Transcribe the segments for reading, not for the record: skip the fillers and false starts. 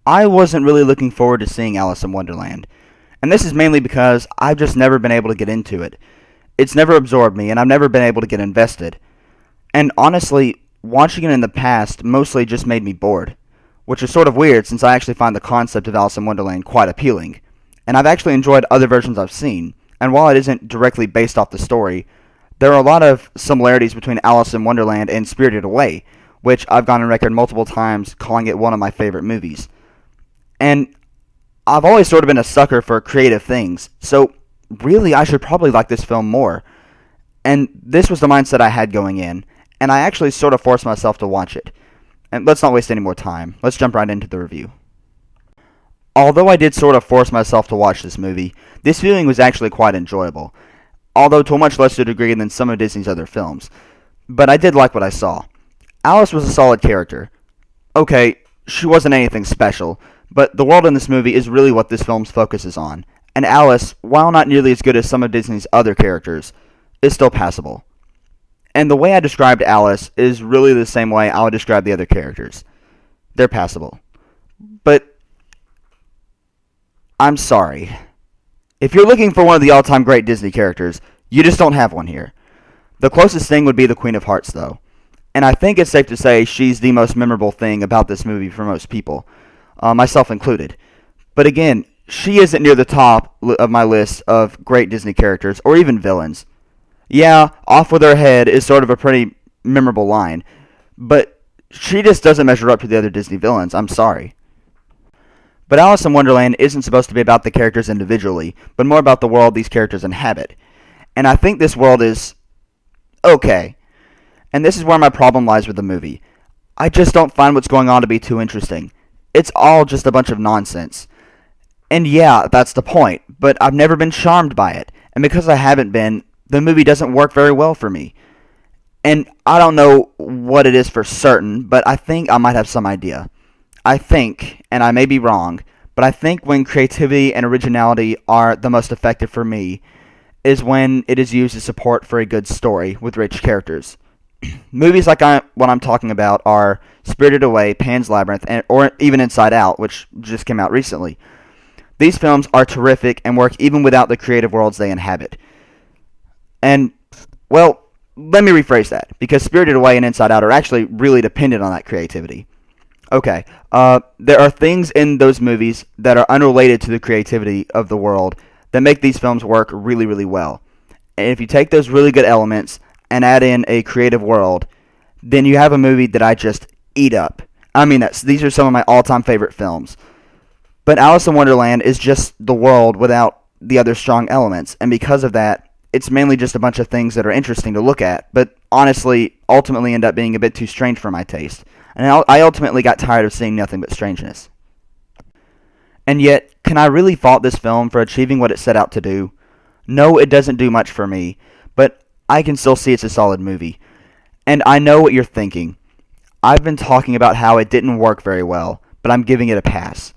I wasn't really looking forward to seeing Alice in Wonderland. And this is mainly because I've just never been able to get into it. It's never absorbed me, and I've never been able to get invested. And honestly, watching it in the past mostly just made me bored, which is sort of weird since I actually find the concept of Alice in Wonderland quite appealing. And I've actually enjoyed other versions I've seen, and while it isn't directly based off the story, there are a lot of similarities between Alice in Wonderland and Spirited Away, which I've gone on record multiple times calling it one of my favorite movies. And I've always sort of been a sucker for creative things, so really I should probably like this film more. And this was the mindset I had going in, and I actually sort of forced myself to watch it. And let's not waste any more time. Let's jump right into the review. Although I did sort of force myself to watch this movie, this viewing was actually quite enjoyable, although to a much lesser degree than some of Disney's other films. But I did like what I saw. Alice was a solid character. Okay, she wasn't anything special, but the world in this movie is really what this film focuses on, and Alice, while not nearly as good as some of Disney's other characters, is still passable. And the way I described Alice is really the same way I would describe the other characters. They're passable. But I'm sorry. If you're looking for one of the all-time great Disney characters, you just don't have one here. The closest thing would be the Queen of Hearts, though. And I think it's safe to say she's the most memorable thing about this movie for most people, myself included. But again, she isn't near the top of my list of great Disney characters, or even villains. Yeah, off with her head is sort of a pretty memorable line, but she just doesn't measure up to the other Disney villains, I'm sorry. But Alice in Wonderland isn't supposed to be about the characters individually, but more about the world these characters inhabit. And I think this world is okay. And this is where my problem lies with the movie. I just don't find what's going on to be too interesting. It's all just a bunch of nonsense. And yeah, that's the point, but I've never been charmed by it. And because I haven't been, the movie doesn't work very well for me. And I don't know what it is for certain, but I think I might have some idea. I think, and I may be wrong, but I think when creativity and originality are the most effective for me is when it is used as support for a good story with rich characters. Movies like what I'm talking about are Spirited Away, Pan's Labyrinth, or even Inside Out, which just came out recently. These films are terrific and work even without the creative worlds they inhabit. And, well, let me rephrase that, because Spirited Away and Inside Out are actually really dependent on that creativity. Okay, there are things in those movies that are unrelated to the creativity of the world that make these films work really, really well. And if you take those really good elements and add in a creative world, then you have a movie that I just eat up. I mean, these are some of my all-time favorite films. But Alice in Wonderland is just the world without the other strong elements, and because of that, it's mainly just a bunch of things that are interesting to look at, but honestly, ultimately end up being a bit too strange for my taste. And I ultimately got tired of seeing nothing but strangeness. And yet, can I really fault this film for achieving what it set out to do? No, it doesn't do much for me, but I can still see it's a solid movie. And I know what you're thinking. I've been talking about how it didn't work very well, but I'm giving it a pass.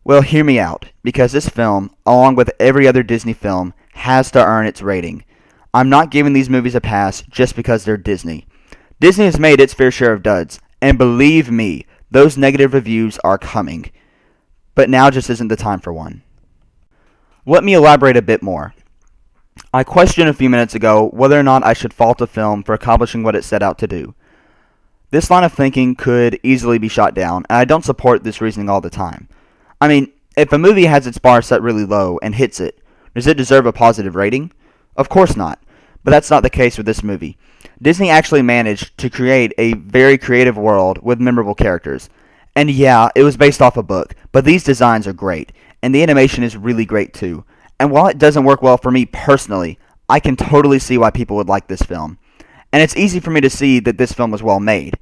Well, hear me out, because this film, along with every other Disney film, has to earn its rating. I'm not giving these movies a pass just because they're Disney. Disney has made its fair share of duds, and believe me, those negative reviews are coming. But now just isn't the time for one. Let me elaborate a bit more. I questioned a few minutes ago whether or not I should fault a film for accomplishing what it set out to do. This line of thinking could easily be shot down, and I don't support this reasoning all the time. I mean, if a movie has its bar set really low and hits it, does it deserve a positive rating? Of course not, but that's not the case with this movie. Disney actually managed to create a very creative world with memorable characters. And yeah, it was based off a book, but these designs are great, and the animation is really great too. And while it doesn't work well for me personally, I can totally see why people would like this film. And it's easy for me to see that this film was well made.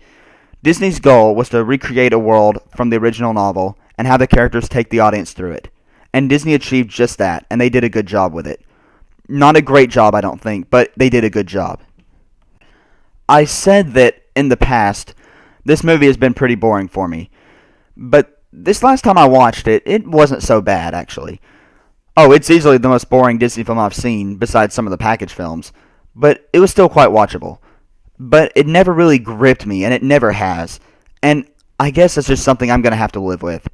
Disney's goal was to recreate a world from the original novel and have the characters take the audience through it. And Disney achieved just that, and they did a good job with it. Not a great job, I don't think, but they did a good job. I said that, in the past, this movie has been pretty boring for me. But this last time I watched it, it wasn't so bad, actually. Oh, it's easily the most boring Disney film I've seen, besides some of the package films. But it was still quite watchable. But it never really gripped me, and it never has. And I guess that's just something I'm going to have to live with.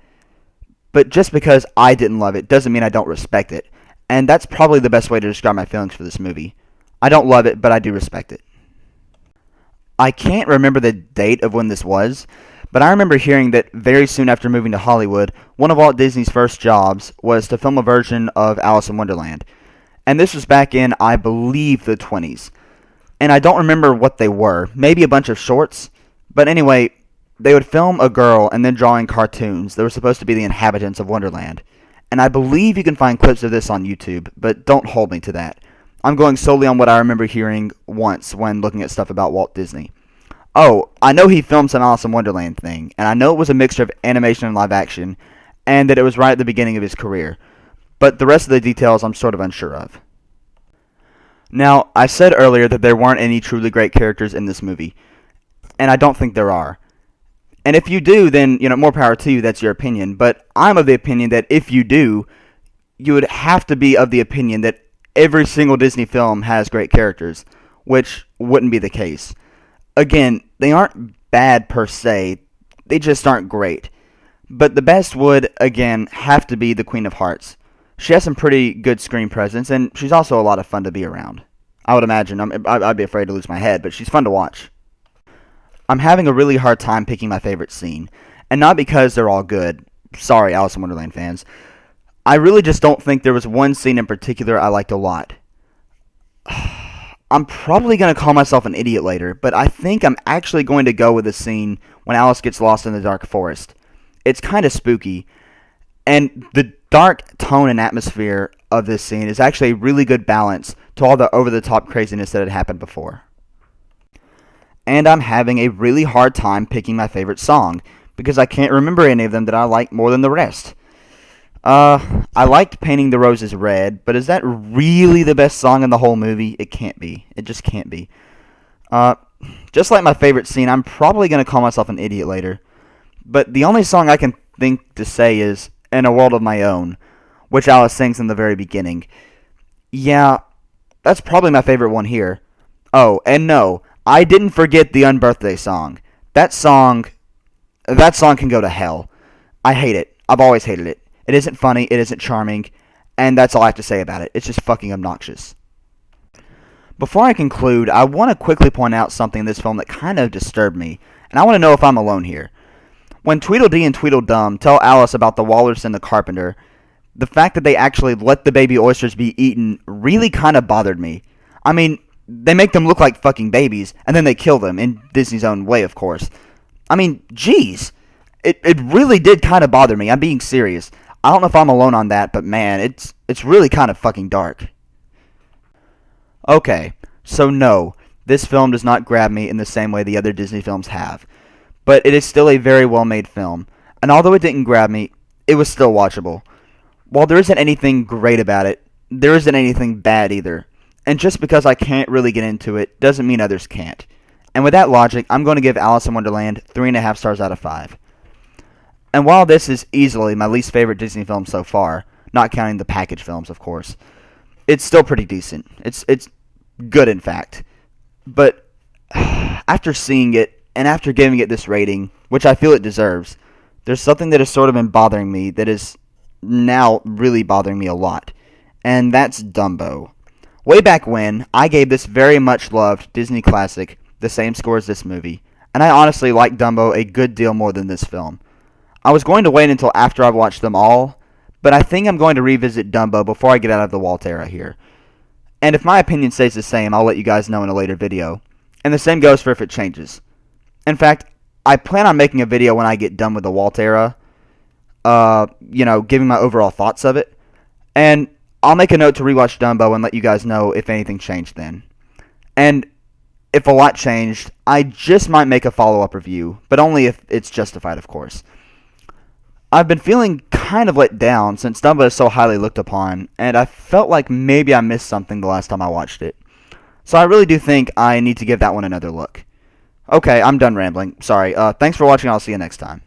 but just because I didn't love it doesn't mean I don't respect it. And that's probably the best way to describe my feelings for this movie. I don't love it, but I do respect it. I can't remember the date of when this was, but I remember hearing that very soon after moving to Hollywood, one of Walt Disney's first jobs was to film a version of Alice in Wonderland. And this was back in, I believe, the 20s. And I don't remember what they were. Maybe a bunch of shorts. But anyway, they would film a girl and then draw in cartoons that were supposed to be the inhabitants of Wonderland. And I believe you can find clips of this on YouTube, but don't hold me to that. I'm going solely on what I remember hearing once when looking at stuff about Walt Disney. Oh, I know he filmed some Alice in Wonderland thing, and I know it was a mixture of animation and live action, and that it was right at the beginning of his career. But the rest of the details I'm sort of unsure of. Now, I said earlier that there weren't any truly great characters in this movie, and I don't think there are. And if you do, then, more power to you, that's your opinion. But I'm of the opinion that if you do, you would have to be of the opinion that every single Disney film has great characters, which wouldn't be the case. Again, they aren't bad per se, they just aren't great. But the best would, again, have to be the Queen of Hearts. She has some pretty good screen presence, and she's also a lot of fun to be around. I would imagine. I'd be afraid to lose my head, but she's fun to watch. I'm having a really hard time picking my favorite scene, and not because they're all good. Sorry, Alice in Wonderland fans. I really just don't think there was one scene in particular I liked a lot. I'm probably going to call myself an idiot later, but I think I'm actually going to go with the scene when Alice gets lost in the dark forest. It's kind of spooky, and the dark tone and atmosphere of this scene is actually a really good balance to all the over-the-top craziness that had happened before. And I'm having a really hard time picking my favorite song, because I can't remember any of them that I like more than the rest. I liked Painting the Roses Red, but is that really the best song in the whole movie? It can't be. It just can't be. Just like my favorite scene, I'm probably going to call myself an idiot later. But the only song I can think to say is In a World of My Own, which Alice sings in the very beginning. Yeah, that's probably my favorite one here. Oh, and no, I didn't forget the Unbirthday song. That song can go to hell. I hate it. I've always hated it. It isn't funny, it isn't charming, and that's all I have to say about it. It's just fucking obnoxious. Before I conclude, I want to quickly point out something in this film that kind of disturbed me, and I want to know if I'm alone here. When Tweedledee and Tweedledum tell Alice about the Walrus and the Carpenter, the fact that they actually let the baby oysters be eaten really kind of bothered me. I mean, they make them look like fucking babies, and then they kill them, in Disney's own way, of course. I mean, jeez. It really did kind of bother me. I'm being serious. I don't know if I'm alone on that, but man, it's really kind of fucking dark. Okay, so no, this film does not grab me in the same way the other Disney films have. But it is still a very well-made film, and although it didn't grab me, it was still watchable. While there isn't anything great about it, there isn't anything bad either. And just because I can't really get into it, doesn't mean others can't. And with that logic, I'm going to give Alice in Wonderland 3.5 stars out of 5. And while this is easily my least favorite Disney film so far, not counting the package films, of course, it's still pretty decent. It's good, in fact. But after seeing it, and after giving it this rating, which I feel it deserves, there's something that has sort of been bothering me that is now really bothering me a lot. And that's Dumbo. Way back when, I gave this very much loved Disney classic the same score as this movie, and I honestly like Dumbo a good deal more than this film. I was going to wait until after I've watched them all, but I think I'm going to revisit Dumbo before I get out of the Walt era here. And if my opinion stays the same, I'll let you guys know in a later video. And the same goes for if it changes. In fact, I plan on making a video when I get done with the Walt era, giving my overall thoughts of it. And I'll make a note to rewatch Dumbo and let you guys know if anything changed then. And if a lot changed, I just might make a follow-up review, but only if it's justified, of course. I've been feeling kind of let down since Dumbo is so highly looked upon, and I felt like maybe I missed something the last time I watched it. So I really do think I need to give that one another look. Okay, I'm done rambling. Sorry. Thanks for watching. I'll see you next time.